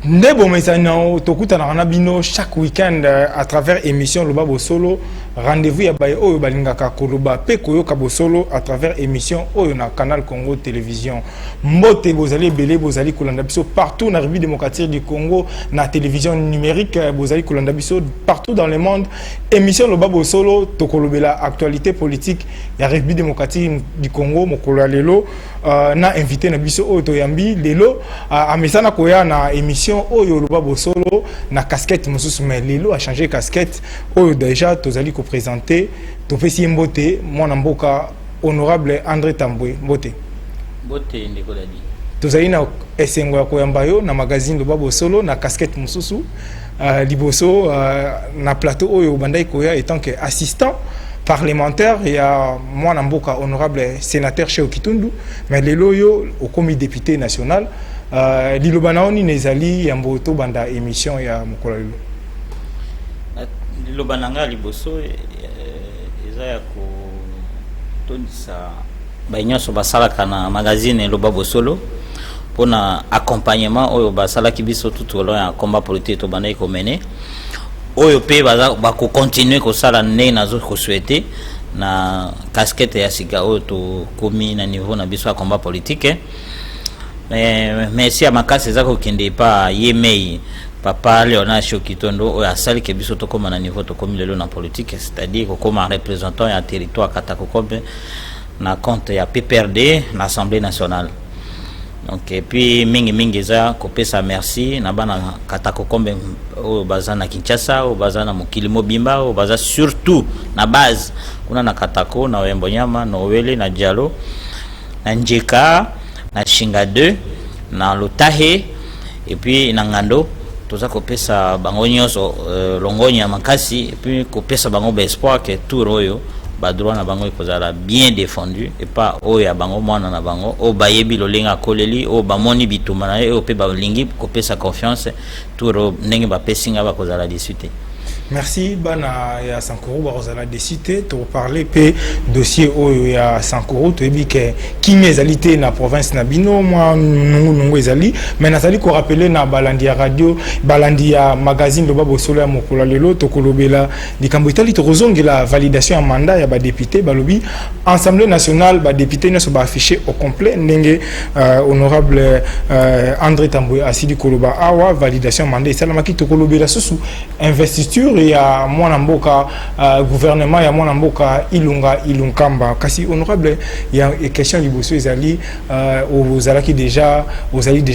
Ndebo mesana tokuta na bino chaque week-end à travers émission Loba Bosolo rendez-vous ya baye oyo balingaka koloba pe koyoka bosolo à travers émission oyo na Canal Congo Télévision. Mbote bozali belé bozali kolanda biso partout na République démocratique du Congo na télévision numérique bozali kolanda biso partout dans le monde. Émission Loba Bosolo tokolobela actualité politique ya République démocratique du Congo mokolo lelo na invité na biso oyo toyambi lelo amesana koya na émission Oyo Loba Bosolo na casquette mosusu mais lelo a changé casquette oyo déjà tozali ko présenter topesi mbote mwana mboka honorable André Tambwe mbote ndeko dadi tozali na esengo ya koyamba yo na magazine Loba Bosolo na casquette mosusu liboso na plateau oyo bandai koya étant que assistant parlementaire il y a mwana mboka honorable sénateur chez Okitundu mais lelo yo au comité député national Lilobana oni nezali ya mboto banda émission ya mokolo lelo Lilobana nga liboso eza ya ko tondisa bainyoso basalaka na magazine Loba Bosolo pona accompagnement oyo basalaki biso tout au long ya combat politique to banda ko mener oyo pe ba ko continuer ko sala ne nazo ko souhaiter na casquette ya sika oyo to komi na niveau na biso ya combat politique. Mais si à ma casse c'est ko kende pa yemei papa Léonard Chokitondo oyo asali ke biso to comme na niveau to comme lelo na politique c'est-à-dire comme représentant ya territoire Katakokombe na compte ya PPRD l'Assemblée nationale. Donc et puis mingi za ko pesa merci na bana Katakokombe o bazana Kinshasa o bazana mokili mobimba o baza surtout na base kuna na Katako na Wembonyama na Owele na Dialo na Njeka na Shinga 2 na Lotahe et puis na Ngando toza ko pesa bango nyoso longonya makasi et puis ko pesa bango ba espoir que tout royo ba droit na bango ekozala bien défendu et pas oya bango mwana na bango o bayebi lolenga koleli o bamoni bituma na e pe ba lingi ko pesa confiance tout ro ndenge ba pesinga ba kozala discuter. Merci bana ya Sankuru barozala décidé to parler pe dossier oyo ya Sankuru to ebi ke kimezalité na province na bino moi nungu ezali mais nazali ko rappeler na balandi ya radio balandi ya magazine Loba Bosolo ya mokolo lelo to kolobela likambo itali to kozongela validation ya mandat ya ba député balobi Assemblée nationale ba député ne so ba affiché au complet ndenge honorable André Tambwe asidi koloba awa validation mandat salamaki to kolobela susu investiture ya mwana mboka gouvernement ya mwana mboka ilunkamba kasi honorable ya question liboso ezali ozalaki déjà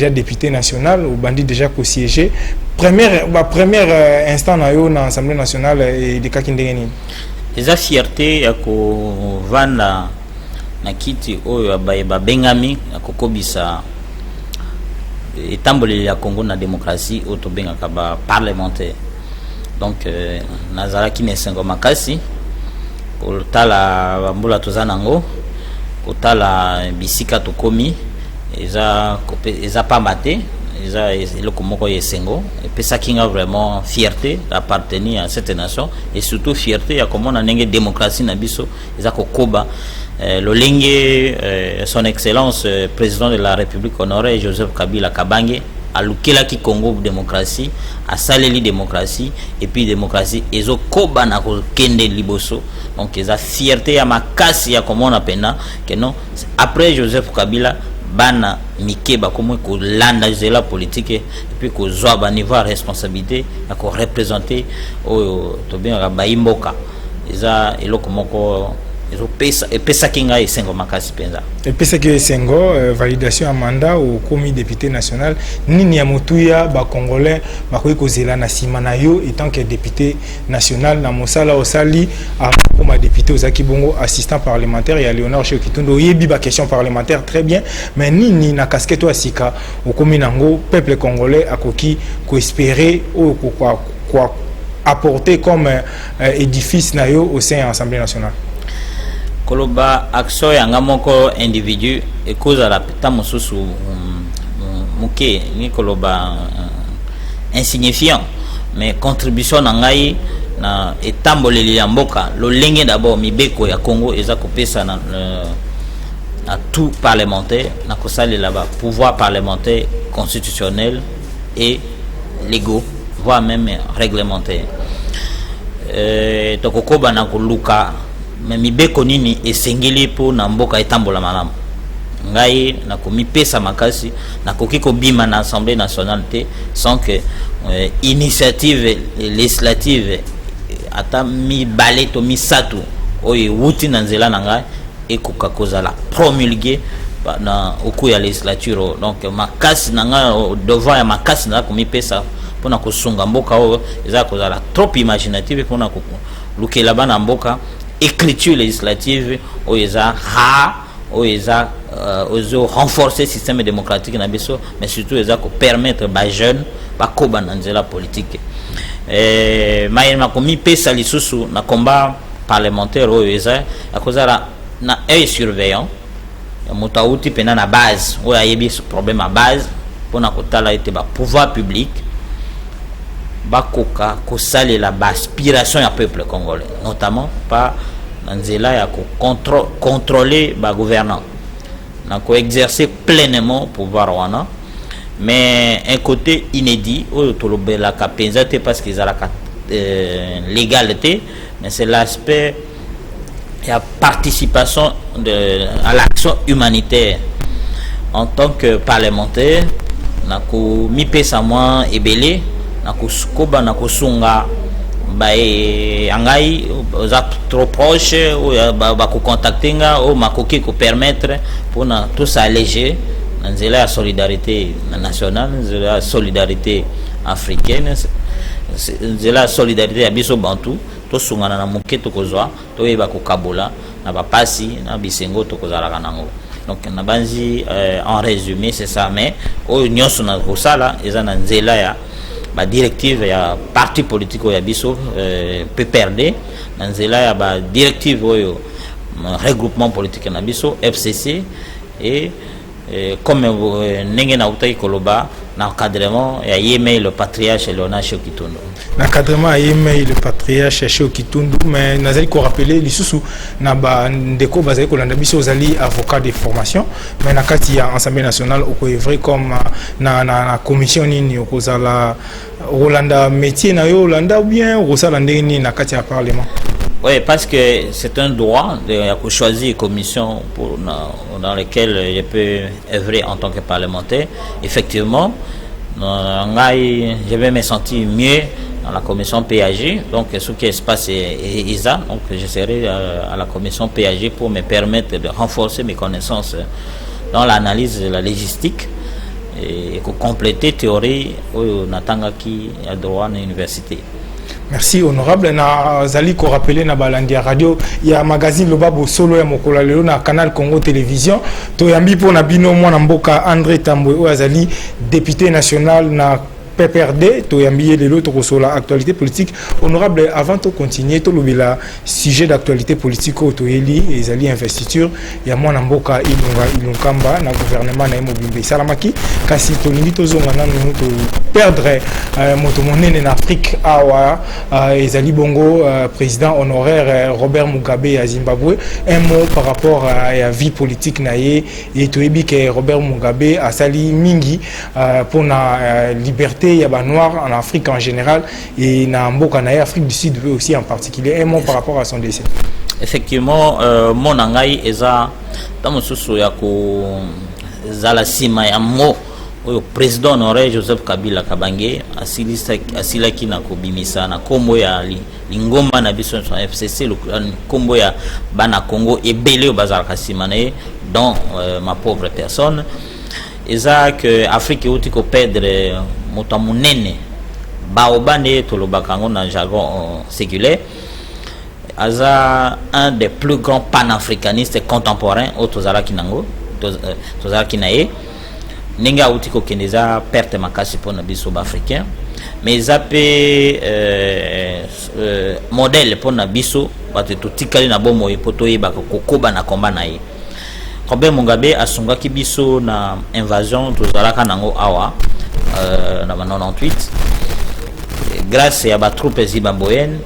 député national ou bandi déjà ko siéger première instant na yo na Assemblée nationale et de kakindenge nini eza fierté ya ko vanda na kiti oyo ba bengami akokobisa etamboli ya Congo na démocratie auto bengaka ba parlementaire. Donc nazalaki nesengo makasi kotala mbula tozanango kotala bisika tokomi eza pambate eza eloko moko yesengo epesaki nga vraiment fierté d'appartenir à cette nation et surtout fierté ya komona ndenge démocratie na biso eza kokoba lolenge son excellence président de la République honoré Joseph Kabila Kabange alukela ki Congo démocratie a saleli démocratie et puis démocratie ezo koba na kende liboso donc eza fierté ya makasi ya komona pena que non après Joseph Kabila bana mikeba comme ko landa zela politique et puis ko zwa ba niveau de responsabilité ya ko représenter o to bien ba imboka eza eloko moko pesa kinga esengo makasi penza pesa ki esengo validation ya mandat au comité député national nini ya motuya ba congolais ba koyi kozela na sima na yo étant que député national na mosala osali comme député ozaki bongo assistant parlementaire ya Léonard Chokitondo yebi ba question parlementaire très bien mais nini na casquette asika au komi nango peuple congolais akoki ko espérer ou quoi apporter comme édifice na yo au sein de l'Assemblée nationale. Koloba action yanga moko individu e cause la peta mosusu muke ni koloba insignifiant mais contribution na ngai na etamboleli ya mboka lolenge d'abord mibeko ya Congo eza kopesa na tout parlementaire na kosali là-bas pouvoir parlementaire constitutionnel et légaux, voire même réglementaires. Tokokoba na kuluka mais mibeko nini esengeli po na mboka etambola malamu ngai na komipesa makasi na koki kobima na Assemblée nationale te sans que initiative législative ata mibale to misatu oyo wuti na nzela na ngai ekoka kozala promulgué na oku ya législature. Donc makasi na ngai devant ya makasi na komipesa pona kosunga mboka oyo eza kozala trop imaginative pona lukela bana mboka écriture législative oyo eza oyo eza ozo renforcer système démocratique na biso, mais surtout eza ko permettre ba jeunes ba koba na nzela politique. Ma komi pesa lisusu na combat parlementaire oyo eza akozala na œil surveillant motauti pena na base oyo ayebi ce problème à base pona kotala ete ba pouvoir public bakoka kosalela ba aspiration ya peuple congolais, notamment par nzela ya ko contrôler ba gouvernant na ko exercer pleinement pouvoir wana. Mais un côté inédit oyo tolobela ka penza te parce qu'ils a la légalité, mais c'est l'aspect la participation à l'action humanitaire. En tant que parlementaire na ko mi pesa moi ebele na ko skoba na ko sunga bae angai oza trop proche ou ba ko contacter nga ou makoki ko permettre pour na tous alléger nzela ya solidarité nationale, nzela ya solidarité africaine, nzela ya solidarité ya biso bantu to sungana na moke to kozwa to yeba ko kabola na ba pasi na bisengo to kozala kanango. Donc na banzi en résumé c'est ça, mais o nyonso na kosala eza na nzela ya ba directive ya parti politique ya biso PPRD na nzela ya ba directive oyo regroupement politique na biso FCC et comme ndenge na utaki koloba na encadrement ya Yemei le patriarche Léonard Shehu Kitundu. L'encadrement ya Yemei le patriarche Shehu Kitundu, mais nazali ko rappeler lisusu na ba ndeko bazali ko landa biso ozali avocat de formation, mais na kati ya Assemblée nationale oko vrai comme na commission nini okozala Rolanda métier na yo Rolanda bien osala ndenge ni na kati ya parlement. Oui, parce que c'est un droit de choisir une commission dans laquelle je peux œuvrer en tant que parlementaire. Effectivement, je vais me sentir mieux dans la commission PAG. Donc, ce qui se passe est ISA. Donc, je serai à la commission PAG pour me permettre de renforcer mes connaissances dans l'analyse de la logistique et compléter théorie au Natanga qui a droit à l'université. Merci honorable. Na zali ko rappeler na balandi radio ya magazine Lobabo Solo ya mokola lelo na Canal Congo Télévision to yambi po na bino mwana mboka André Tambwe o azali député national na PPRD to yambi lelo to kosola actualité politique. Honorable, avant de continuer to lobela sujet d'actualité politique to yeli ezali investiture ya mwana mboka ilunkamba na gouvernement na Mobimbe Salamaki kasi to lingi to zonga na nous to perdre moto monene na Afrique awa ezali bongo président honoraire Robert Mugabe à Zimbabwe. Un mot par rapport à la vie politique na ye et to yebi que Robert Mugabe a sali mingi pour na liberté il y a des noirs en Afrique en général et dans Afrique du Sud aussi en particulier. Un mot par rapport à son décès. Effectivement, mon angai eza dans mon sous ya ko zala sima ya mo o président honoraire Joseph Kabila Kabange asila ki na ko bimisa na kombo ya lingomba na biso son FCC le kombo ya bana Congo et belé au bazar kasima na dont ma pauvre personne. Eza que Afrique outi ko perdre motamunene baobane tolobakango na jargon séculaire. Aza un des plus grands panafricanistes contemporains au Tozara Kinango Tozara Kinae ninga outi ko keneza perte makasi pona biso africain, mais zape modèle pona biso bato totikali na bomo epoto yeba kokoba na komba na ye. Robert Mugabe asungaki biso na invasion tozalaka nango awa na 98 grâce à ba troupes zimbabwéennes.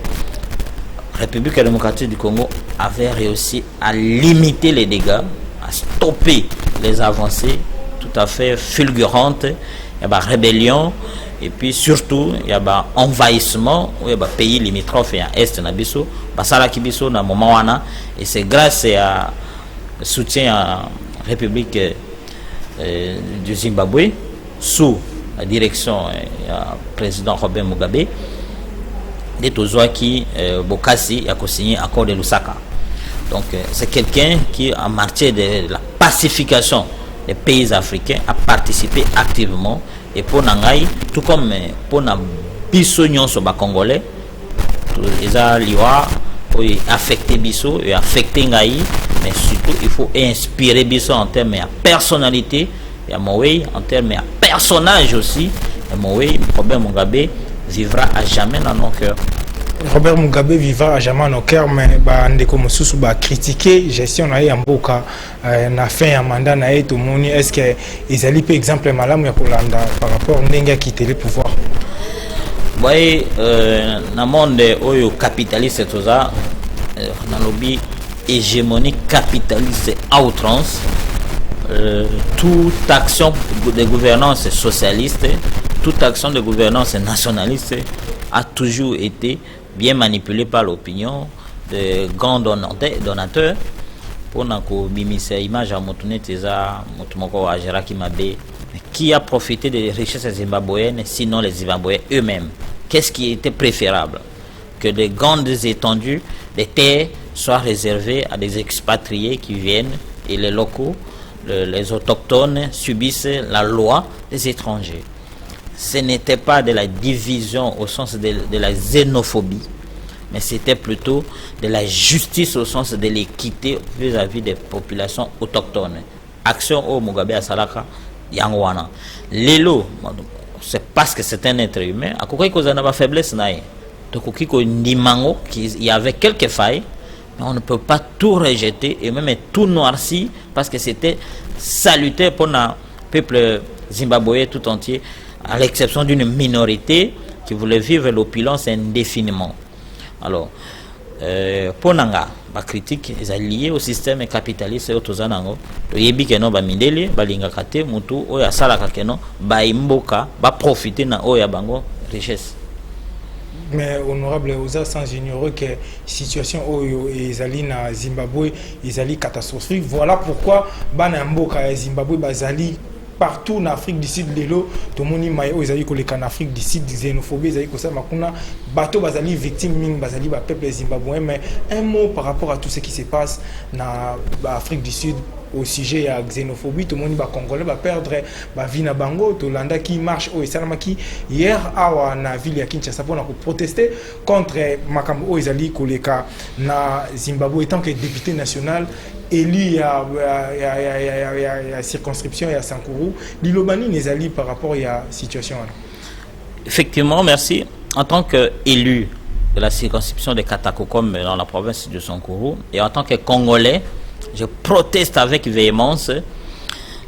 République démocratique du Congo avait réussi à limiter les dégâts, à stopper les avancées tout à fait fulgurantes et y a rébellion, et puis surtout, il y a envahissement, il y a pays limitrophes et à Est, Nabiso, Basala Kibiso, na moment et c'est grâce à soutien à la République du Zimbabwe, sous la direction du président Robert Mugabe, des Tozoa qui Bokassi a signé l'accord de Lusaka. Donc c'est quelqu'un qui, en matière de la pacification des pays africains, a participé activement. Et pour Nangaï, tout comme pour Bisso Nyonso Congolais, ils ont affecté Bisso et affecté Ngaï, mais surtout il faut inspirer Bisso en termes de personnalité, en termes de personnage aussi. Et Robert Mugabe vivra à jamais dans nos cœurs. Robert Mugabe vivra à jamais dans nos cœurs, mais ndeko mosusu ba critiquer gestion na ya mboka na fin ya mandat na tout moni. Est-ce que ezali pe exemple malamu ya kolanda par rapport ndenge a quitté le pouvoir? Oui, na monde oyo capitaliste tout ça, na lobby hégémonie capitaliste à outrance. Toute action de gouvernance socialiste, toute action de gouvernance nationaliste a toujours été bien manipulée par l'opinion de grands donateurs pour que l'image à qui a profité des richesses zimbabwéennes, sinon les Zimbabwéens eux-mêmes. Qu'est-ce qui était préférable? Que des grandes étendues des terres soient réservées à des expatriés qui viennent et les locaux, les autochtones subissent la loi des étrangers. Ce n'était pas de la division au sens de la xénophobie, mais c'était plutôt de la justice au sens de l'équité vis-à-vis des populations autochtones. Action au Mugabe Asalaka, Yangwana. Lelo, c'est parce que c'est un être humain. À quoi qu'il y a faiblesse, il y avait quelques failles, mais on ne peut pas tout rejeter et même tout noirci parce que c'était salutaire pour le peuple zimbabwéen tout entier, à l'exception d'une minorité qui voulait vivre l'opulence indéfiniment. Alors, pour Nanga, la critique est liée au système capitaliste et au Tozanango. Toyebi keno ba mindeli ba lingakate mutu oya salaka keno ba imboka ba profiter na oya bango richesse. Mais honorable Oza, sans ignorer que la situation est na Zimbabwe est catastrophique. Voilà pourquoi Banamboka Zimbabwe bazali partout en Afrique du Sud, tout le monde en Afrique du Sud, xénophobie, bateau bazali victime, bazali peuple zimbabwéen. Mais un mot par rapport à tout ce qui se passe en Afrique du Sud au sujet de la xénophobie, tout le monde congolais va perdre la vie na bango, tout l'anda qui marche au Salamaki hier à la ville de Kinshasa pour protester contre Makambo Oizali Koleka na Zimbabwe en tant que député national élu à la circonscription et à Sankuru. L'Ilobani n'est par rapport à la situation. Effectivement, merci. En tant qu'élu de la circonscription de Katakokom dans la province de Sankuru et en tant que Congolais, je proteste avec véhémence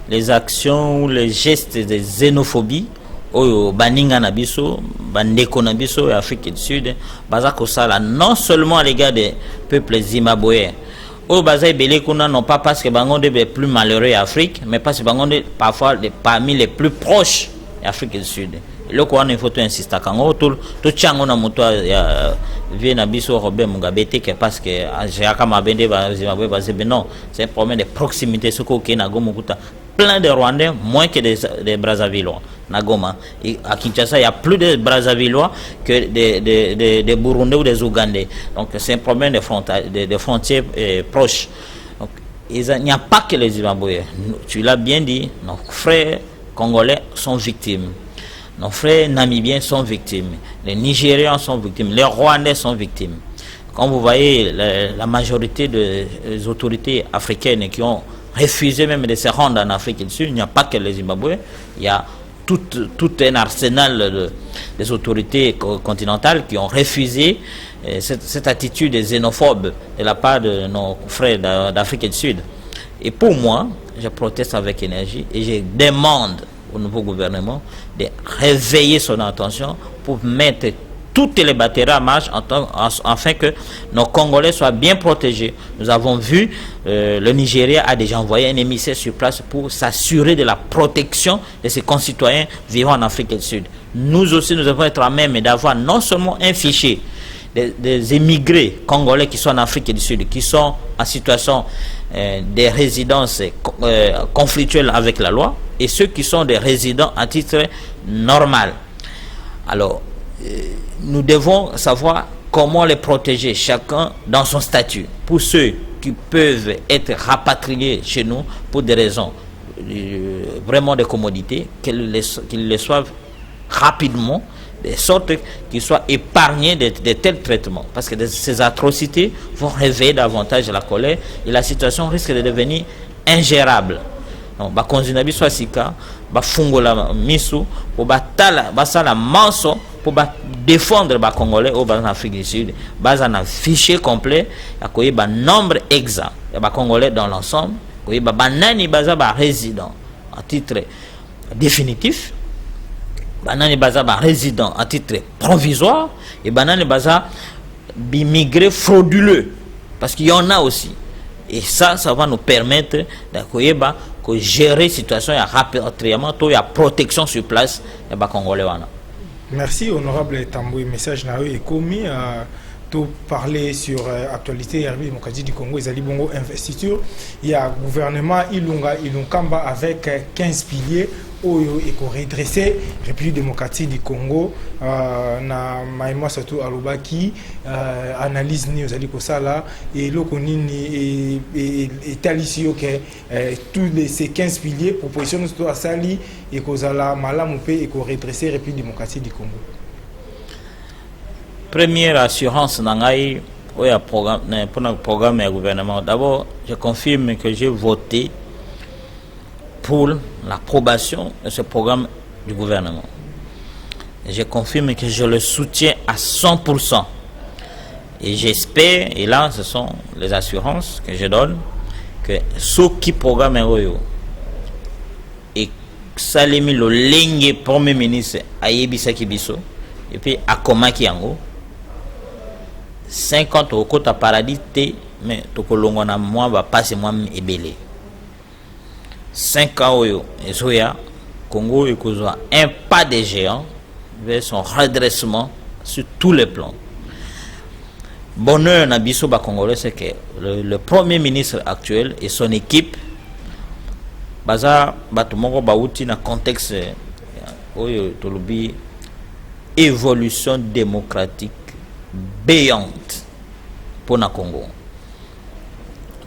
les actions ou les gestes de xénophobie au Baninga Nabiso, Bandeko Nabiso et Afrique du Sud, Bazakosala, non seulement à l'égard des peuples zimbabwéens. Au Bazaï Belekuna, non pas parce que Bangonde est plus malheureux en Afrique, mais parce que Bangonde est parfois parmi les plus proches d'Afrique du Sud. Le quoi il faut insister quand tout chango na moto vient na biso Robert Mugabe que parce que Jaka Mabende va Zimbabwe non, c'est un problème de proximité ce qu'on na Gomukuta plein de Rwandais moins que des Brazzavillois na Goma et à Kinshasa il y a plus de Brazzavillois que des Burundais ou des Ougandais. Donc c'est un problème de frontières proches. Donc il n'y a pas que les Zimbabwéens. Tu l'as bien dit, nos frères congolais sont victimes. Nos frères namibiens sont victimes, les Nigérians sont victimes, les Rwandais sont victimes. Comme vous voyez, la majorité des autorités africaines qui ont refusé même de se rendre en Afrique du Sud, il n'y a pas que les Zimbabwe, il y a tout un arsenal des autorités continentales qui ont refusé cette attitude xénophobe de la part de nos frères d'Afrique du Sud. Et pour moi, je proteste avec énergie et je demande au nouveau gouvernement de réveiller son attention pour mettre toutes les batteries marchent afin que nos Congolais soient bien protégés. Nous avons vu, le Nigeria a déjà envoyé un émissaire sur place pour s'assurer de la protection de ses concitoyens vivant en Afrique du Sud. Nous aussi, nous devons être à même d'avoir non seulement un fichier des émigrés congolais qui sont en Afrique du Sud, qui sont en situation des résidences conflictuelles avec la loi, et ceux qui sont des résidents à titre normal. Alors, nous devons savoir comment les protéger, chacun dans son statut. Pour ceux qui peuvent être rapatriés chez nous pour des raisons vraiment de commodité, qu'ils les soient rapidement, de sorte qu'ils soient épargnés de tels traitements. Parce que ces atrocités vont réveiller davantage la colère et la situation risque de devenir ingérable. Donc, bakonzinabi soit sika, bafungola misu, pour batala, basala manso, pour défendre les Congolais au bas en Afrique du Sud. Bas un fichier complet, il y a un nombre exact. Il y a Congolais dans l'ensemble, il y a banani baza ba résident à titre définitif. Banani baza ba résident à titre provisoire et banani baza immigrés frauduleux parce qu'il y en a aussi, et ça va nous permettre d'accueillir que gérer la situation, il y a rapatriement, il y a protection sur place et ba Congolais wana. Merci honorable Tamboué, message na est commis tout parler sur actualité République démocratique du Congo, Ezali Bongo investiture. Il y a gouvernement Ilunkamba avec 15 piliers oyo eko redresser République démocratique du Congo na maïma surtout alobaki analyse ni ozali kosala et loko nini et talisio que tous ces 15 piliers proposition surtout asali et kozala malamu pe eko redresser République démocratique du Congo. Première assurance nangai pour le programme du gouvernement. D'abord, je confirme que j'ai voté pour l'approbation de ce programme du gouvernement. Et je confirme que je le soutiens à 100%. Et j'espère, et là ce sont les assurances que je donne, que ce qui programme et Salemi le ligne premier ministre Ayebisa Kibiso et puis Akomaki Yango 50 au côté paradis mais tokolongo na moi va passer moi ebele 5 ans oyo ezoya Congo ekozwa un pas de géant vers son redressement sur tous les plans. Bonheur na biso ba congolais, c'est que le premier ministre actuel et son équipe baza batumoko bauti na contexte oyo tolobi évolution démocratique béante pour na Congo.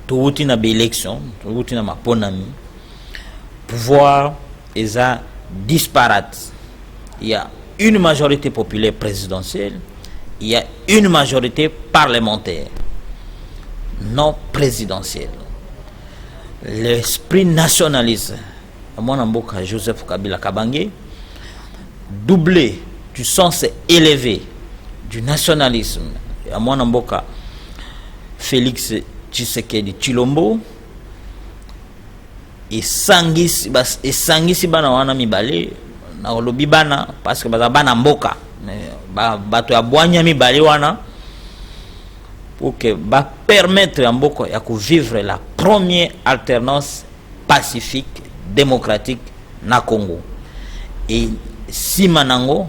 Tout na élection, tout na maponami, pouvoir est disparate. Il y a une majorité populaire présidentielle, il y a une majorité parlementaire non présidentielle. L'esprit nationaliste, à mon amboka Joseph Kabila Kabange, doublé du sens élevé du nationalisme, à mon amboka Félix Tshisekedi Tshilombo, et sangisi bana wana mibale na olobi bana parce que bana mboka bato ya bwanya mibale wana pour que permettre à mboka ya vivre la première alternance pacifique démocratique na Congo. Et si manango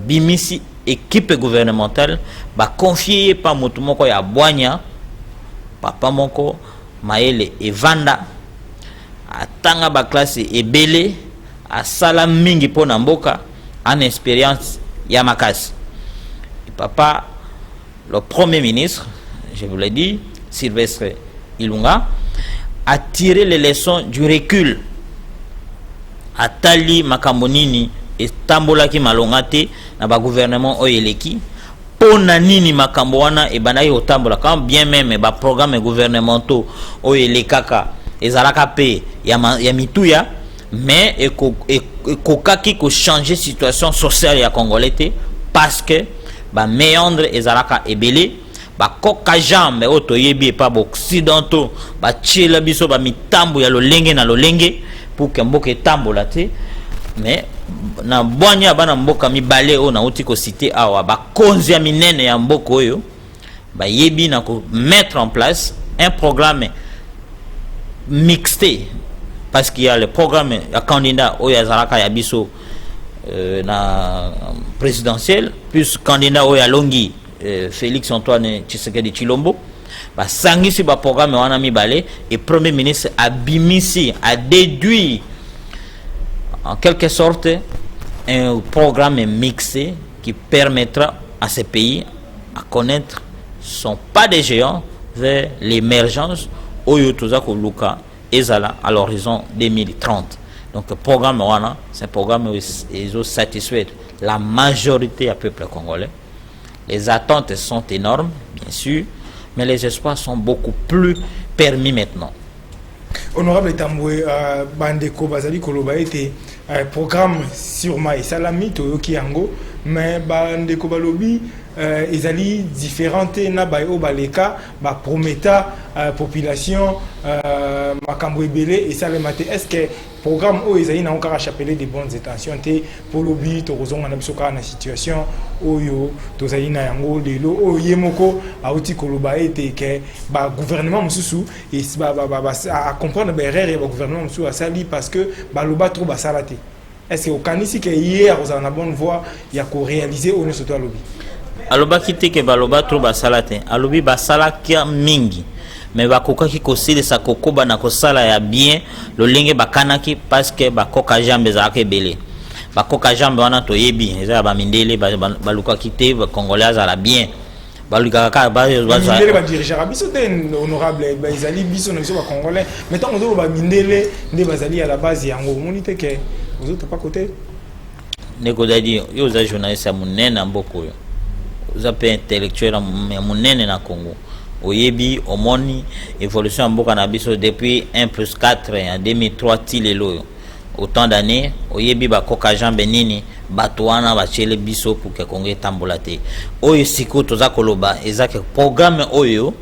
bimisi équipe gouvernementale confier pa motu moko ya bwanya papa moko Maele Evanda atanga ba classe ebele asala mingi pona mboka en expérience ya makasi. Et papa le premier ministre, je vous l'ai dit, Sylvestre Ilunga, a tiré les leçons du recul. Atali makambonini et tambolaki malongate na ba gouvernement oyeleki pona nini makambo wana e banayi otambola quand bien même ba programme gouvernementaux oyelekaka ezalaka pe ya mituya mais ekokaki ko changer situation sociale ya congolais parce que ba méandre ezalaka ebele ba koka jambe otoyebi pa occidentaux ba tchela biso ba mitambo ya lolenge na lolenge pour que mboka etambola te mais na boanya bana mboka mibale o na uti ko cité awa ba konzi ya minene ya mboko oyo ba yebi na ko mettre en place un programme mixté parce qu'il y a le programme ya candidat oyo azalaka ya biso na présidentiel plus candidat oyo alongi Félix Antoine Tshisekedi Chilombo ba sangisi ba programme wana mibale et premier ministre abimisi a déduit en quelque sorte un programme mixé qui permettra à ces pays à connaître son pas des géants vers l'émergence oyo tozako luka ezala à l'horizon 2030. Donc le programme wana c'est un programme qui satisfait la majorité du peuple congolais. Les attentes sont énormes bien sûr, mais les espoirs sont beaucoup plus permis maintenant. Honorable Tamboué, Bandeko Bazali Koloba était programme sur Maï Salami Toyoki Yango, mais Bandeko Balobi ezali différentes na bayo baleka ba prometa population makambo ebele et salemate. Est-ce que programme o ezali na encore chapeler des bonnes intentions te pour lobi to kozonga na biso ka na situation oyo tozali na yango lelo o yemoko auti koloba ete ke ba gouvernement mususu et à comprendre ba erreur ba gouvernement mususu asali parce que ba loba trop ba salate. Est-ce que au kanisi que hier on a na bonne voie ya ko réaliser on surtout lobi aloba kite ke baloba trop basala te alobi basala kia mingi mais bakokaki kosilisa kokoba na kosala ya bien lolenge bakanaki parce que bakoka jambe ezalaka ebele bakoka jambe wana toyebi eza bamindele balukaki te bakongolais azala bien balukaka bamindele badirigera biso te honorable ezali biso na biso bakongolais mais ntango ozoloba bamindele nde bazali à la base yango omoni te ke ozotapa kote ndeko dadi yo oza journaliste ya monene na mboka oyo oza pe intellectuel ya monene na Congo oyebi omoni évolution ya mboka na biso depuis 1+4 en 2003 tilelo autant d'années oyebi bakoka jambe nini bato wana bachele biso pour que Congo etambola te oyo siko toza koloba eza ke programme oyo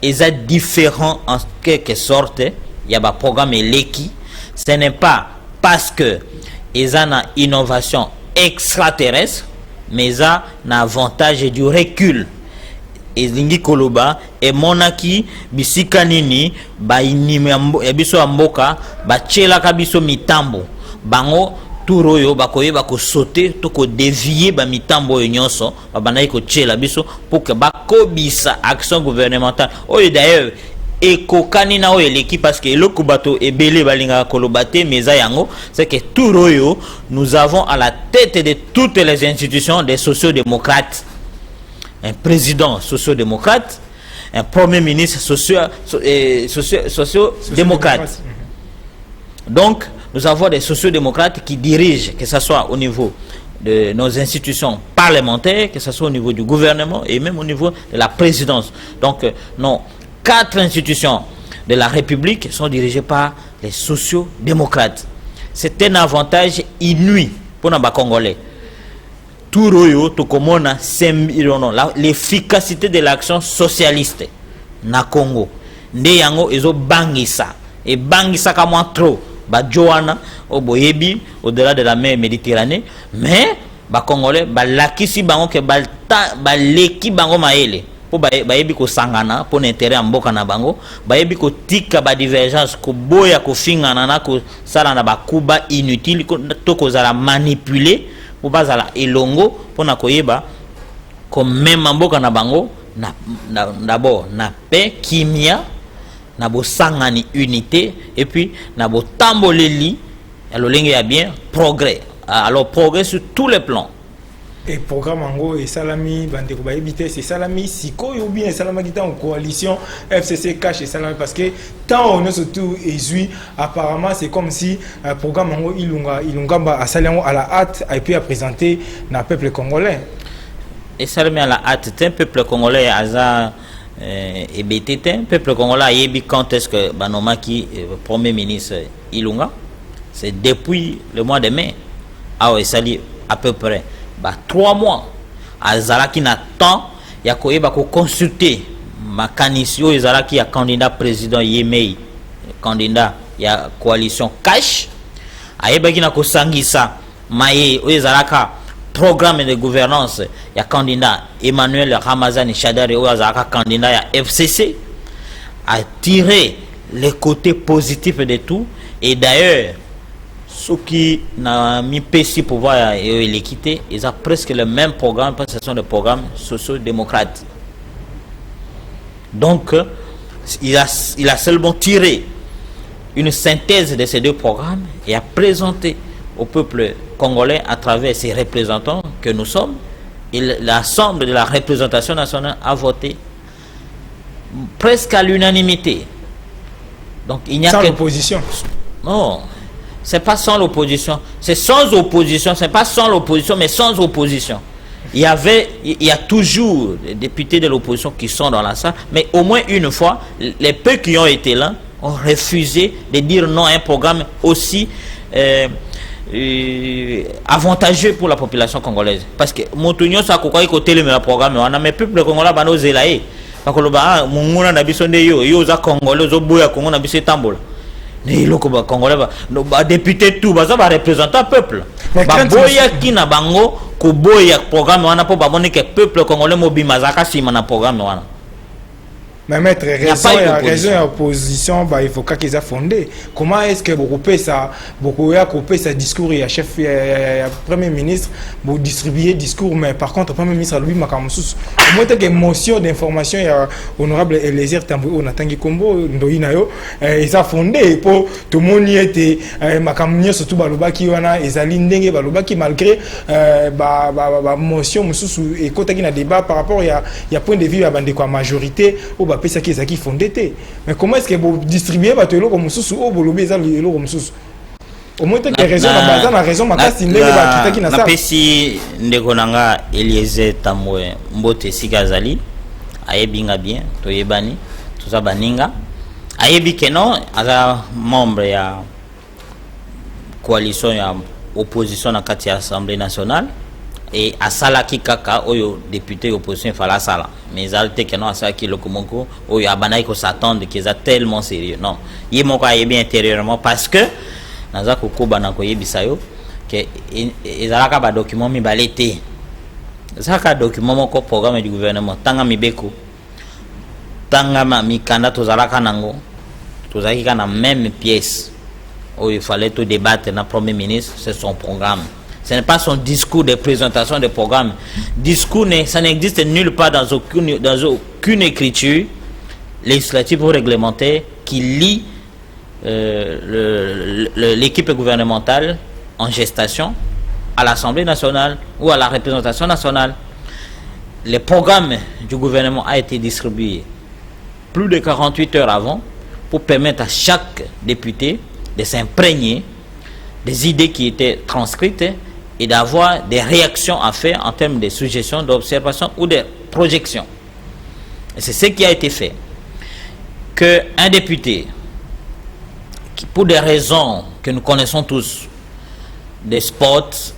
eza différent en quelque sorte ya ba programme eleki. Ce n'est pas parce que eza na innovation extraterrestre mais ça na avantage du recul elingi koloba e monaki bisika nini ba inime ya biso ya mboka bachelaka biso mitambo bango turoyo bakoyeba ko sauter to ko dévier ba mitambo oyo nyonso babandaki ko chela biso pour que bakobisa action gouvernementale oyo d'ailleurs ekokani na oyo eleki parce que eloko bato ebele balinga kolobate meza yango c'est que tout royo nous avons à la tête de toutes les institutions des sociodémocrates, un président sociodémocrate, un premier ministre sociodémocrate. Donc nous avons des sociodémocrates qui dirigent, que ce soit au niveau de nos institutions parlementaires, que ce soit au niveau du gouvernement et même au niveau de la présidence. Donc non, 4 institutions de la République sont dirigées par les sociaux-démocrates. C'est un avantage inouï pour les Congolais. Tout royo, tout comme on a l'efficacité de l'action socialiste na Congo. Nde yango ezo bangisa et bangisa comme trop. Ba Joana au Boyebi au-delà de la mer Méditerranée, mais ba Congolais ba lakisi bango ke ba leki bango maele. Po bayebi ko sangana po n'intérêt ya mboka na bango bayebi ko tika ba divergence ko boya ko fingana na ko sala na bakuba inutile to ko zala manipuler po bazala elongo po na koyeba ko même mboka na bango na d'abord na paix kimia na bo sangani unité et puis na bo tamboleli ya lolenge ya bien progrès, alors progrès sur tous les plans. Et programme en et salami bandeko ba éviter c'est salami siko ou bien salama qui est en coalition FCC cache et salami parce que tant on est surtout ezui apparemment c'est comme si programme en ilunga ba asaliango à la hâte et puis à présenter na peuple congolais et salami à la hâte un peuple congolais aza et BTT peuple congolais yebi quand est-ce que banoma qui premier ministre Ilunga c'est depuis le mois de mai et sali à peu près 3 mois azalaki na temps ya koyeba ko consulter makanisi oyo ezalaki ya candidat président Yemei candidat ya coalition cash ayebaki na kosangisa maye oyo ezalaka programme de gouvernance ya candidat Emmanuel Ramazani Shadari oyo azalaka candidat ya FCC a tiré les côtés positifs de tout. Et d'ailleurs ceux qui n'ont mis PC pouvoir et l'équité, ils ont presque le même programme parce que ce sont des programmes socio-démocrates. Donc il a seulement tiré une synthèse de ces deux programmes et a présenté au peuple congolais à travers ses représentants que nous sommes. Et l'ensemble de la représentation nationale a voté presque à l'unanimité. Donc il n'y a sans que l'opposition. Non, c'est pas sans l'opposition, c'est sans opposition, c'est pas sans l'opposition, mais sans opposition. Il y a toujours des députés de l'opposition qui sont dans la salle, mais au moins une fois, les peu qui ont été là ont refusé de dire non à un programme aussi avantageux pour la population congolaise. Parce que Montougnon, ça a côté le programme, on a mes peuples congolais, on a zélaé. Parce que mon na biso ndeyo yo za congolais zo boya Congo na biso tambola. Ne loko ba congolais ba député tout ba za ba représentant peuple. Ba boya ki na bango ko boya programme wana po ba moni que peuple congolais mobima zaka sima na programme wana. Mais maître, raison et opposition, bah, il faut qu'ils aient fondé. Comment est-ce que vous coupez ça, discours et chef premier ministre, vous distribuez discours, mais par contre, premier ministre, lui, Makamoussous, au moins, il y a une motion d'information, honorable Eliezer Tambou, on attend qu'il combo, ils ont fondé pour tout le monde y était, Makamoussous, surtout Balobaki, ils ont l'indégué, Balobaki, malgré la motion, Moussous, et quand il y a un débat par rapport, il y a point de vue à la majorité, ça qui fondé. Mais comment est-ce que vous distribuez votre lot comme sous ou vous lobez le lot comme sous? Au moins il y a raison la raison ma casse ndenge ba kitaki na ça. Pesi ndeko nanga Eliezer Tambwe mbote sikazali ayebinga bien toyebani tuza baninga ayebi que non aza membre ya coalition ya opposition na kati ya Assemblée nationale. Et à Salaki Kaka, oyo député opposition fala sala. Mais alte que non à ça qui le komoko, oyo abanaï ko s'attendre qu'ils a tellement sérieux. Non, il moko a bien intérieurement parce que naza koko bana ko yebisayo que ezalaka ba document mi balete. Ezalaka document moko programme du gouvernement tanga mibeko. Tanga mi kanda tozalaka nango. Tozalaki na même pièce. Oyo il fallait tout débattre na premier ministre, c'est son programme. Ce n'est pas son discours de présentation de programme. Discours, ça n'existe nulle part dans aucune écriture législative ou réglementaire qui lie l'équipe gouvernementale en gestation à l'Assemblée nationale ou à la représentation nationale. Le programme du gouvernement a été distribué plus de 48 heures avant pour permettre à chaque député de s'imprégner des idées qui étaient transcrites et d'avoir des réactions à faire en termes de suggestions, d'observations ou de projections. Et c'est ce qui a été fait. Qu'un député, qui pour des raisons que nous connaissons tous, des spots,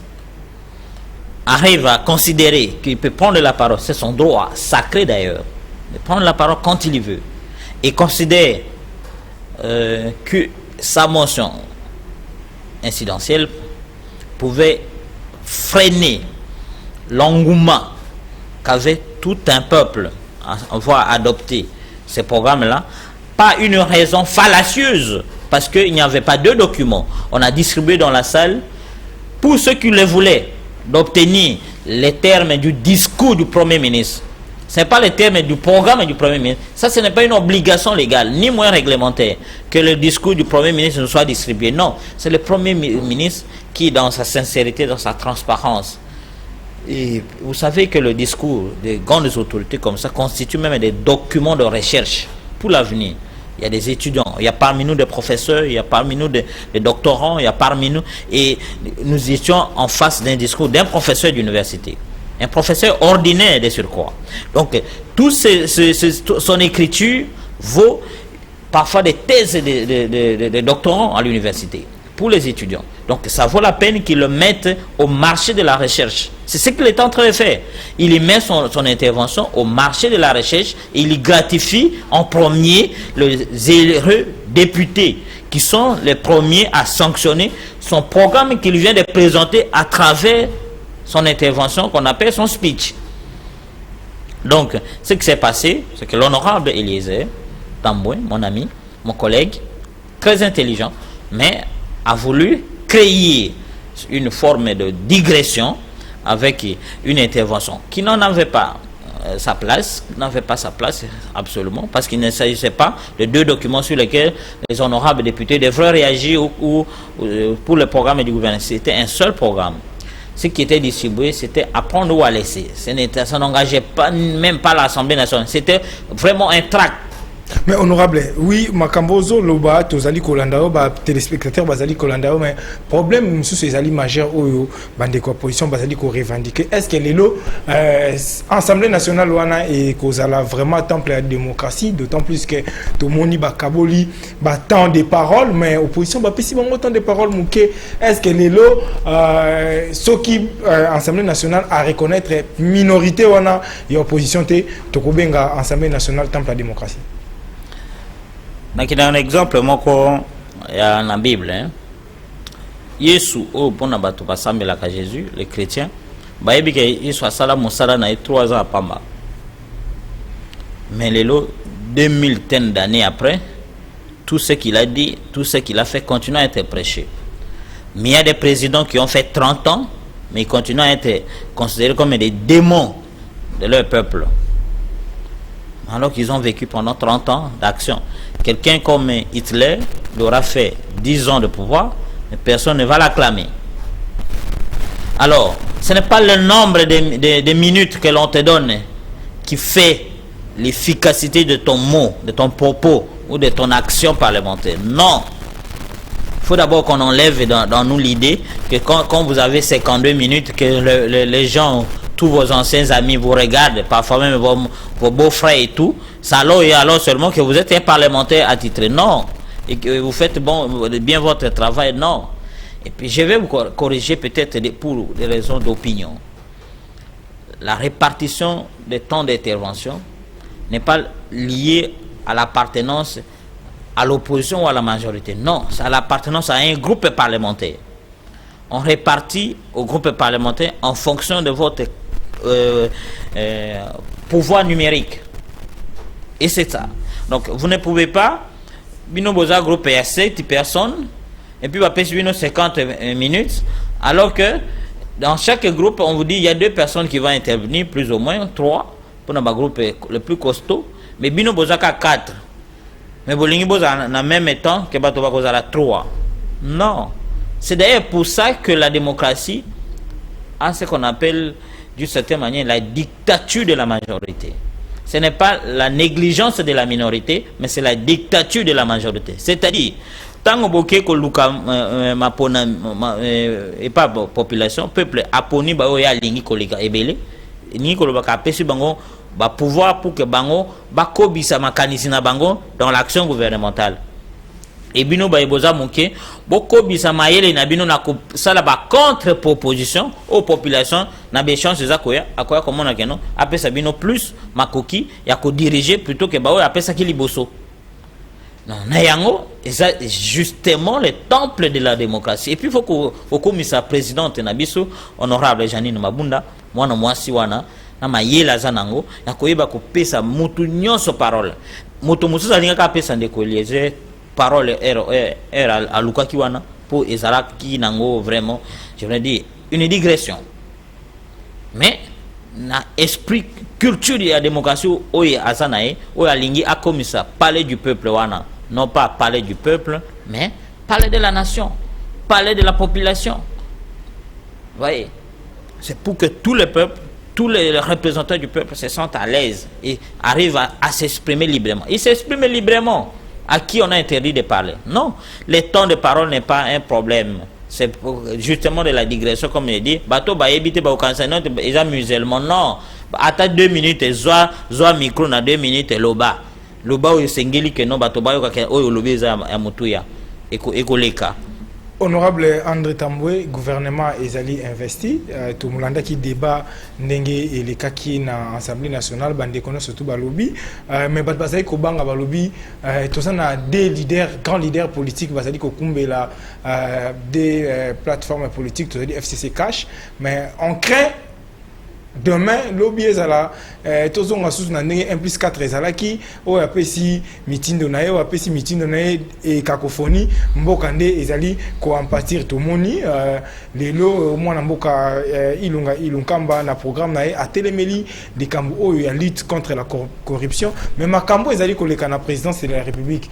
arrive à considérer qu'il peut prendre la parole, c'est son droit, sacré d'ailleurs, de prendre la parole quand il veut, et considère que sa motion incidentielle pouvait freiner l'engouement qu'avait tout un peuple à voir adopter ces programmes-là, pas une raison fallacieuse, parce qu'il n'y avait pas de documents. On a distribué dans la salle, pour ceux qui le voulaient, d'obtenir les termes du discours du Premier ministre. Ce n'est pas les termes du programme du Premier ministre. Ça, ce n'est pas une obligation légale, ni moins réglementaire, que le discours du Premier ministre ne soit distribué. Non, c'est le Premier ministre qui, dans sa sincérité, dans sa transparence, et vous savez que le discours des grandes autorités comme ça constitue même des documents de recherche pour l'avenir. Il y a des étudiants, il y a parmi nous des professeurs, il y a parmi nous des doctorants, il y a parmi nous... Et nous étions en face d'un discours d'un professeur d'université. Un professeur ordinaire de surcroît. Donc, son écriture vaut parfois des thèses de doctorants à l'université pour les étudiants. Donc, ça vaut la peine qu'ils le mettent au marché de la recherche. C'est ce qu'il est en train de faire. Il y met son intervention au marché de la recherche et il y gratifie en premier les heureux députés qui sont les premiers à sanctionner son programme qu'il vient de présenter à travers son intervention qu'on appelle son speech. Donc, ce qui s'est passé, c'est que l'honorable Eliezer Tamboué, mon ami, mon collègue, très intelligent, mais a voulu créer une forme de digression avec une intervention qui n'en avait pas sa place, absolument, parce qu'il ne s'agissait pas de deux documents sur lesquels les honorables députés devraient réagir ou pour le programme du gouvernement. C'était un seul programme. Ce qui était distribué, c'était à prendre ou à laisser. Ça n'engageait pas, même pas l'Assemblée nationale. C'était vraiment un tract. Mais honorable, oui, Makambozo, Loba, Tozali Kolandao, téléspectateurs, Bazali Kolandao, mais problème, monsieur, c'est Zali majeur ou bande opposition, Bazali ko revendiquer. Est-ce que les lots, Assemblée nationale, Wana et Kozala vraiment temple à la démocratie, d'autant plus que tout le monde Bakaboli, tant de paroles, mais opposition, si bon autant de paroles, Mouké, est-ce que les lots, ceux qui, Assemblée nationale, à reconnaître minorité, Wana et opposition, Tokobenga, Assemblée nationale, temple à la démocratie? Donc, il y a un exemple dans la Bible. Hein. Yesu, bon, Jésus, les chrétiens, Yesu a sala mosala na 3 ans à Pamba. Mais les 2000 d'années après, tout ce qu'il a dit, tout ce qu'il a fait continue à être prêché. Mais il y a des présidents qui ont fait 30 ans, mais ils continuent à être considérés comme des démons de leur peuple. Alors qu'ils ont vécu pendant 30 ans d'action. Quelqu'un comme Hitler aura fait 10 ans de pouvoir, mais personne ne va l'acclamer. Alors, ce n'est pas le nombre de minutes que l'on te donne qui fait l'efficacité de ton mot, de ton propos ou de ton action parlementaire. Non. Il faut d'abord qu'on enlève dans nous l'idée que quand vous avez 52 minutes, que les gens, tous vos anciens amis vous regardent, parfois même vos beaux-frères et tout, c'est alors seulement que vous êtes un parlementaire attitré. Non. Et que vous faites bien votre travail. Non. Et puis je vais vous corriger peut-être pour des raisons d'opinion. La répartition des temps d'intervention n'est pas liée à l'appartenance à l'opposition ou à la majorité. Non, c'est à l'appartenance à un groupe parlementaire. On répartit au groupe parlementaire en fonction de votre pouvoir numérique. Et c'est ça. Donc, vous ne pouvez pas, Binoboza groupe à 7 personnes, et puis, on 50 minutes, alors que dans chaque groupe, on vous dit il y a 2 personnes qui vont intervenir, plus ou moins, 3, pour notre groupe le plus costaud, mais Binoboza 4. Mais Bolingiboza en même temps que Batobakoza 3. Non. C'est d'ailleurs pour ça que la démocratie a ce qu'on appelle, d'une certaine manière, la dictature de la majorité. Ce n'est pas la négligence de la minorité, mais c'est la dictature de la majorité. C'est-à-dire, tant que Luka et pas population, peuple aponi ba oya lingi kolika ebele, ni kolobaka pesi bango ba pouvoir pour que bango ba kobisa makanisi na bango dans l'action gouvernementale. Et bino ba eboza moke boko bisa mayele na bino na sala ba contre proposition aux populations na be chance za koya akoya komona keno apesa bino plus makoki ya ko diriger plutôt que ba oya apesa ki liboso. Non, nayango et ça justement le temple de la démocratie. Et puis il faut que commissaire présidente na biso honorable Janine Mabunda mwana mwasi wana na mayela zanango ya koyeba ko pesa mutu nyonso parole. Mutu musuza linga ka pesa ndeko Eliezer parole à Luka Kiwana pour Ezara qui nango vraiment, je veux dire, une digression. Mais, na esprit culture de la démocratie, oye Azanae, oye Alingi a commis ça, parler du peuple wana, non pas parler du peuple, mais parler de la nation, parler de la population. Vous voyez, c'est pour que tout le peuple, tous les représentants du peuple se sentent à l'aise et arrivent à s'exprimer librement. Ils s'expriment librement. À qui on a interdit de parler? Non, le temps de parole n'est pas un problème. C'est justement de la digression, comme il dit. Bateau ba éviter ba okansano ils musulmans. Non, attends 2 minutes zoa micro na 2 minutes loba o sengeli que non bateau ba yo ka o lobi za ya mutuya eko leka Honorable André Tamboué, gouvernement ezali investi, tout le monde qui débat ndenge et les cas qui na Assemblée nationale, bande connaît surtout balobi, mais bazali ko banga balobi, tout ça na des leaders, grands leaders politiques, bazali ko kumbe la des plateformes politiques, tout ça dit FCC cash, mais on craint demain lobby ezala tous on a sous na 1+4 ezala ki o apesi mitindo na ye o apesi mitindo na ye et cacophonie mboka nde ezali ko empatir to moni lelo mwana mboka ilunkamba na programme na ye atelemeli de kambo o ya lutte contre la corruption mais makambo ezali ko leka na présidence de la République.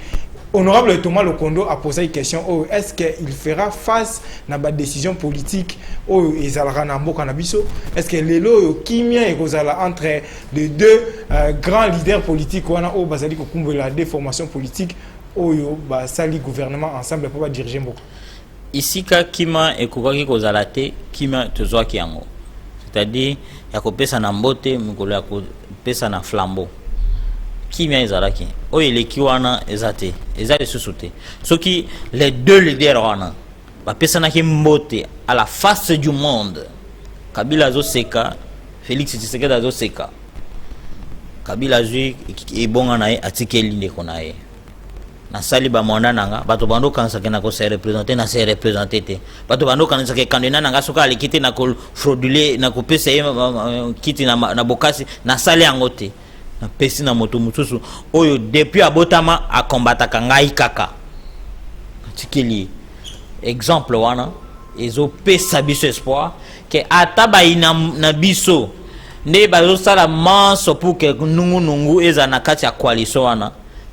Honorable Thomas Lokondo a posé une question, est-ce qu'il fera face à la décision politique est-ce que les lots qui entre les deux grands leaders politiques la déformation politique le gouvernement ensemble pour diriger beaucoup. Ici kima ekokaki kozala te kima tozwaki yango, c'est-à-dire ya kopesa na mbote mikolo ya kopesa na flambeau kimia ezalaki oyo eleki wana ezate ezali susu te soki les deux leaders wana bapesanaki mbote à la face du monde. Kabila azoseka, Félix Tshisekedi azoseka, Kabila azwi ebonga na ye atikeli ndeko na ye na sali ba mwanda nanga bato bando kanisa ke na ko se représenter na se représenter te bato bando kanisa ke candidat nanga soka alikite na ko frauduler na ko pesa ye kiti na bokasi na sali yango te na pesi na moto mususu oyo depuis abotama a combataka ngai kaka atikeli exemple wana ezo pesa biso espoir que ataba na biso ne bazo sala manso pour que nungu eza na kati ya coalition wana.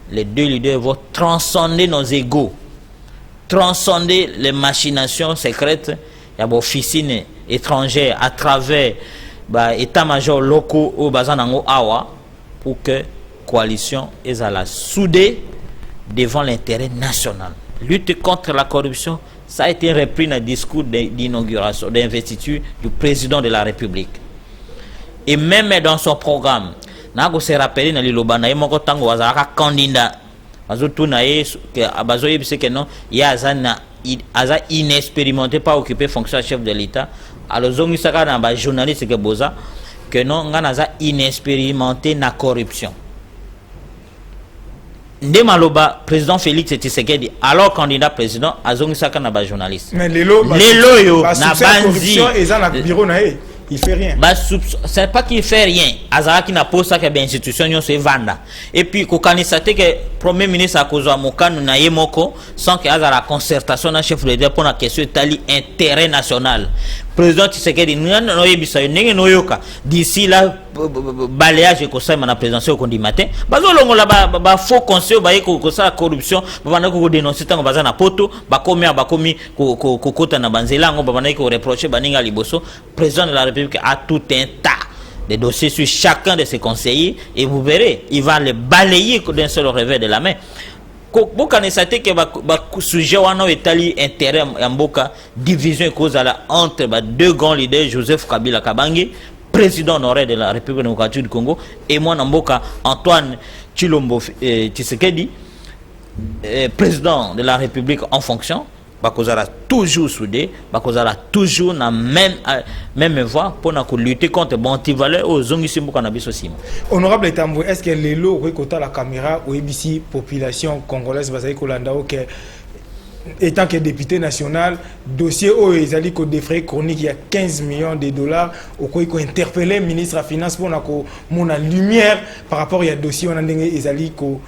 Les deux leaders vont transcender nos égos, transcender les machinations secrètes et les officines étrangères à travers l'état-major locaux au Bazanango Awa pour que la coalition ait la soudée devant l'intérêt national. Lutte contre la corruption, ça a été repris dans le discours d'inauguration, d'investiture du président de la République. Et même dans son programme, nako se rappelé na liloba na yemoko tango wazaka candidat azotu na ye que abazo yebise que non ya azana aza inexpérimenté pas occupé fonction de chef de l'État alors zongi saka na ba journaliste que boza que non ngana za inexpérimenté na corruption nde maloba président Félix Tshisekedi alors candidat président azongi saka na ba journaliste mais lelo yo na banzi eza na bureau na ye. Il fait rien. C'est pas qu'il fait rien. Azara qui n'a pas ça que l'institution se vanda. Et puis, quand on sait que le premier ministre a causé à Mokano na yemoko sans que Azara concertation na chef de l'État pour la question de intérêt national. Président Tshisekedi d'ici là balayage et conseil na présidence au condi matin. Bazo longo la ba faux conseil ba yeko ko sa corruption ba na ko dénoncer tango baza na poto ba komi ko kota na banzela ngo ba na ko reprocher baninga liboso. Président de la République a tout un tas de dossiers sur chacun de ses conseillers et vous verrez, il va les balayer d'un seul revers de la main. Boka ne sait que sujet wana etali intérêt mboka division cause entre deux grands leaders Joseph Kabila Kabange président honoraire de la République démocratique du Congo et moi Namboka Antoine Tshilombo Tshisekedi président de la République en fonction. Bakozala toujours soudé, bakozala toujours na même voie pour lutter contre bantivaleur aux zongisimbo cannabis aussi. Honorable Tamboué, est-ce que les lots récoltent la caméra ou ABC population congolaise basée Kolanda que étant que député national dossier où ils allaient ko des frais chroniques il y a 15 millions de dollars au quoi ils interpellé ministre de la finance pour na ko mona lumière par rapport à dossier on a ndenge ils allaient ko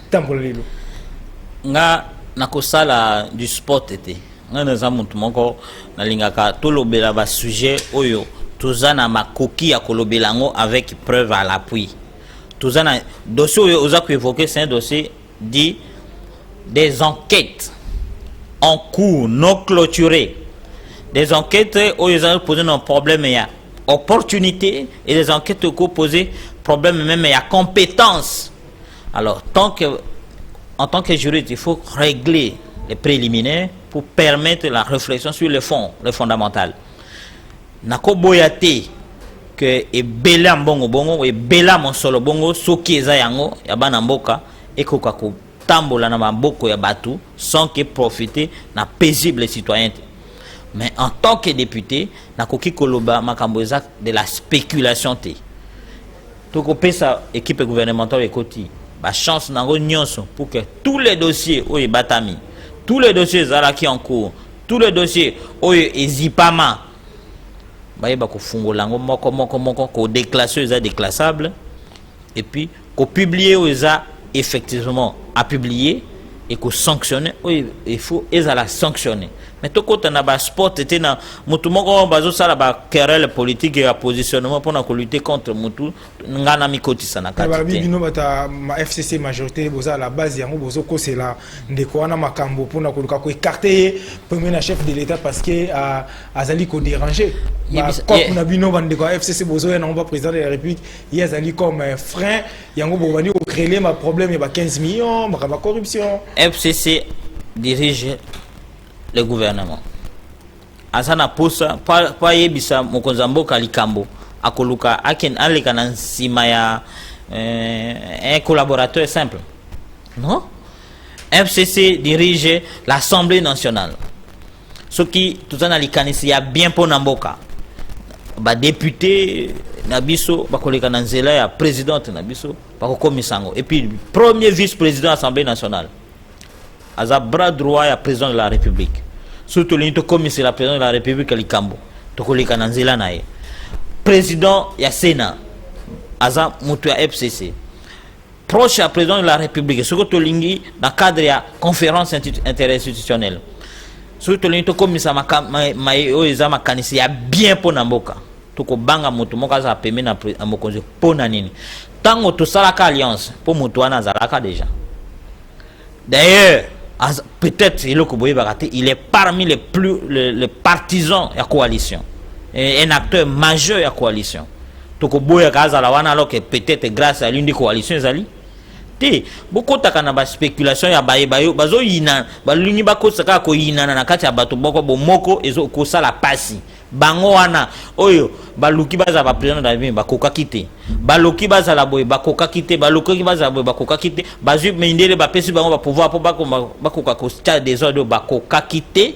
tambola lelo nga nakosala du sport été ngana za muntu moko nalingaka tolobela ba sujet oyo tozana makoki ya kolobelango avec preuve à l'appui tozana dossier oyo oza ko évoquer c'est un dossier dit des enquêtes en cours non clôturées, des enquêtes oyo za poser un problème ya opportunité et des enquêtes ko poser problème même ya compétence. Alors en tant que juriste, il faut régler les préliminaires pour permettre la réflexion sur le fond, le fondamental. Nako boyate que e bela mbongo bongo e bela monsolo bongo soki eza yango ya bana mboka ekoka ko tambola na maboko ya batu sans que profiter na paisible citoyenneté. Mais en tant que député, na koki koloba makambo eza de la spéculation te. Toko pesa équipe gouvernementale ekoti ba chance nango nyonso pour que tous les dossiers oyo batami, tous les dossiers zalaki en cours, tous les dossiers oyo ezipama bayeba ko fungola ngo moko ko déclasser eza déclassable et puis ko publier eza effectivement à publier et ko sanctionner il faut ezala sanctionner. Mais tout côté na ba sport était na mutu moko bazo sala ba querelle politique et positionnement pour na lutter contre mutu ngana mikoti sana kati. Ba bino bata ma FCC majorité boza la base yango bozo ko c'est la ndeko wana makambo pour na koluka ko écarter premier chef de l'état parce que azali ko déranger. Comme na bino bandeko FCC bozo ya na président de la République il azali comme frein yango bo bani ko créer ma problème ya ba 15 millions ba corruption. FCC dirige le gouvernement. Asana posa pa yebisa mokonzamboka likambo akoluka aken aleka na nsima ya un collaborateur simple. Non? FCC dirige l'Assemblée nationale. Ce qui tout ça na likanisi ya bien pour namboka. Ba député nabiso ba koleka na nzela ya présidente nabiso ba ko komisango et puis premier vice-président de l'Assemblée nationale. Aza bras droit ya président de la République. Surtout l'unité commissaire la président de la République Likambo. Tokolika nanzela nae. Président ya Sénat. Aza mutu ya FCC. Proche à président de la République. Surtout lingi dans cadre ya conférence interinstitutionnelle. Surtout l'unité commissaire eza makanisi ya bien pour namboka. Toko banga mutu moka za peme na mokonzi pona nini. Tango to salaka alliance pour mutu wana zalaka déjà. D'ailleurs, peut-être il est parmi les partisans de la coalition, un acteur majeur de la coalition. Alors que peut-être grâce à l'une des coalitions, beaucoup de spéculation ya bayo bazo yina baluni bakosaka ko yina na kati ya bato boko bomoko ezo kosala pasi bango wana oyo baluki baza ba président de la République bakoka kité baloki baza la boy bakoka kité baloki baza boy bakoka kité bazu mindele ba pesi bango ba pouvoir po bakoka ko stade des ordres bakoka kité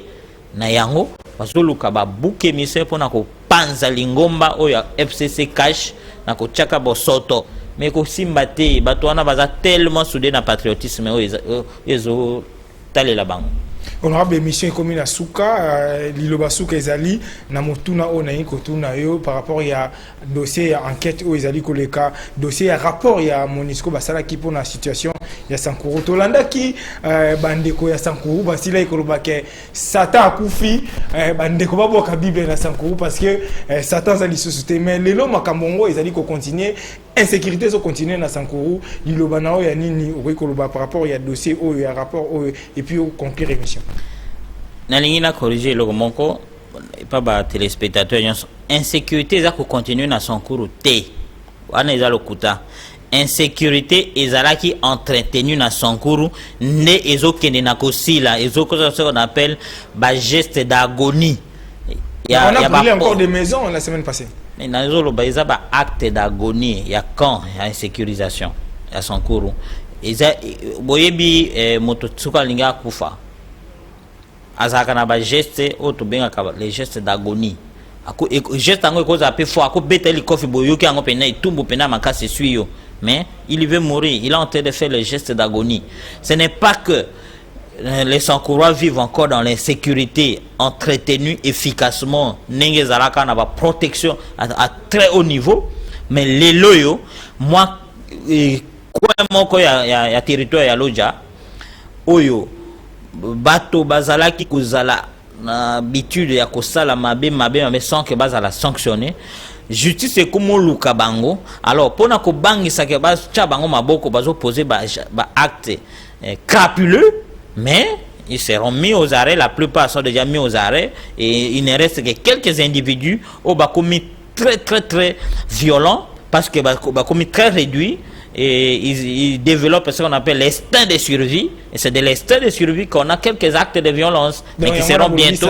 na yango bazoluka ba buke mise pona ko panza lingomba oyo FCC cash na ko chaka bosoto. Mais ko simbate bato wana baza tellement soudé na patriotisme ezo talela bango. Honorable émission comme na suka liloba suka ezali na motuna ona yiko tuna yo par rapport ya dossier ya enquête o ezali koleka dossier ya rapport ya Monisco basala ki pona situation ya Sankuru Tolanda ki bandeko ya Sankuru basila ikoloba ke Satan akufi bandeko baboka Bible na Sankuru parce que Satan zali société mais lelo makambongo ezali ko continuer insécurité zo continuer na Sankuru liloba na o ya nini o ikoloba par rapport ya dossier o ya rapport o et puis au conclure émission. Nalingi na corriger le monko pas ba téléspectateurs insécurité za ko continuer na Sankuru te wana eza lokuta insécurité ezalaki entretenu na Sankuru ne ezokende na kosila ezokoza ce qu'on appelle ba geste d'agonie. On a brûlé encore des maisons la semaine passée. Mais dans les autres il y a ba acte d'agonie, il y a quand il y a insécurisation à Sankuru. Eza boyebi mototsuka linga kufa azaka na ba geste auto benga ka les gestes d'agonie ako geste ngo ko za pe fo ako beteli kofi boyoki ngo pena itumbu pena makasi suyo mais il veut mourir, il est en train de faire les gestes d'agonie. Ce n'est pas que les Sankourois vivent encore dans l'insécurité entretenue efficacement nenge zalaka na ba protection à très haut niveau, mais les loyo moi quoi moko ya territoire ya Loja oyo bato bazalaki kozala na habitude ya kosala mabe sans que bazala sanctionner justice comme luka bango alors pona ko bangisa ke bacha bango maboko bazo poser ba acte crapuleux mais ils seront mis aux arrêts, la plupart sont déjà mis aux arrêts et il ne reste que quelques individus au bakomi très violents parce que bakomi très réduit. Et ils développent ce qu'on appelle l'instinct de survie. Et c'est de l'instinct de survie qu'on a quelques actes de violence. Mais qui seront bientôt.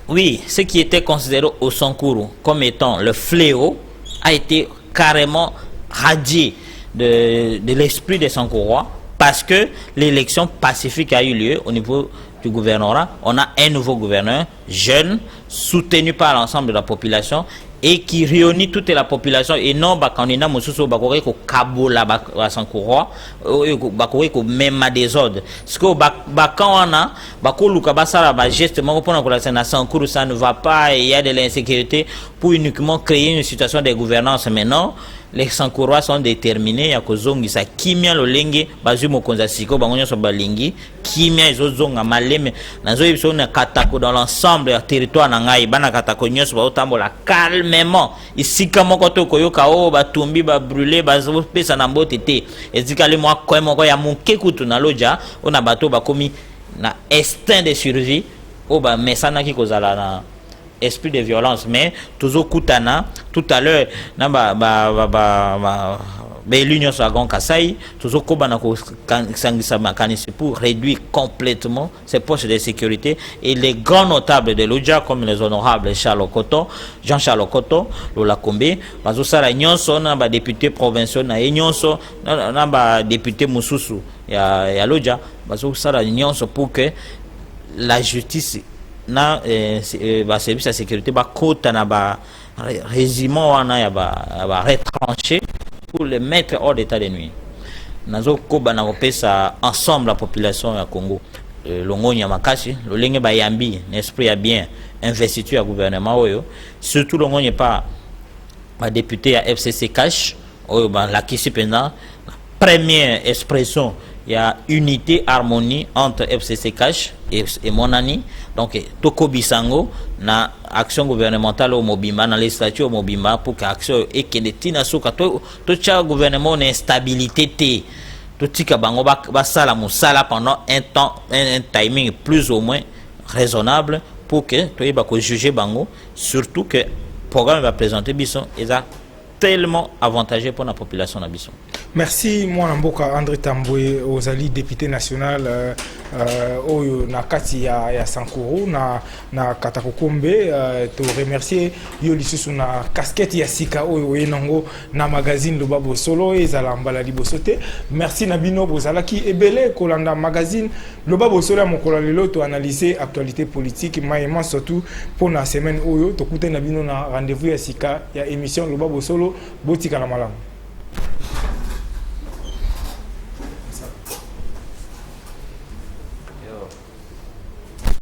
Oui, ce qui était considéré au Sankuru comme étant le fléau a été carrément radié de l'esprit des Sankorois, parce que l'élection pacifique a eu lieu au niveau du gouvernorat. On a un nouveau gouverneur, jeune, soutenu par l'ensemble de la population, et qui réunit toute la population, et non candidat mosusu bakore ko kabola ba Sankorois bakore ko même désordre. Ce que bakana bakoluka basala ba geste moko pona ko la Sankuru, ça ne va pas, et il y a de l'insécurité pour uniquement créer une situation de gouvernance. Maintenant les Sankorois sont déterminés à kozongisa kimia lolenge bazu mokonza siko bangonyo so balingi kimia ezozonga maleme nazo yebso na katako dans l'ensemble du territoire na ngai bana katako nyos ba otambola calmement isika moko to koyoka o batumbi ba brûler bazo pesa na mbote te ezikali mwa ko moko ya monke kutu na loja ona bato bakomi na instinct de survie o ba mesana ki kozala na esprit de violence. Mais toujours kutana tout à l'heure na l'union Sagon Kasai toujours kobana ko sangisa makanisi pour réduire complètement ces postes de sécurité, et les grands notables de l'Oja comme les honorables Jean-Charles Okoto, Lola Kombe, bazo sala nyonso na ba député provinciaux na nyonso na ba député mususu ya l'Oja bazo sala nyonso pour que la justice na service de sécurité ba kota na ba régiment wana ya ba retranché pour les mettre hors d'état de nuit. Nazo koba na kopesa ensemble la population ya Congo longonya makasi lolenge ba yambi l'esprit ya bien investiture ya gouvernement oyo, surtout longonya pas ba député ya FCC cash oyo ba la kisi pendant première expression. Il y a unité, harmonie entre FCC Cash et Monani. Donc, Toko Bisango, na action gouvernementale au Mobimba, dans les statuts au Mobimba, pour que l'action et que les Tina Souka, tout le gouvernement a instabilité. Tout tika bango ba sala musala pendant un temps, un timing plus ou moins raisonnable pour que tu aies juger bango, surtout que le programme va présenter Bisson et ça tellement avantageux pour la population de Bisson. Merci, moi Namboka André Tamboué, Ozali, député national oyo na kati ya Sankuru na Katakokombe, te remercier yo lisusu na casquette ya sika oyo enango na magazine Loba Bosolo ezala mbala libosote. Merci Nabino bozalaki ebele kolanda magazine Loba Bosolo mokola lelo to analyser actualité politique maïman surtout pour la semaine oyo to kute Nabino na rendez-vous ya sika ya émission Loba Bosolo botika la malamu.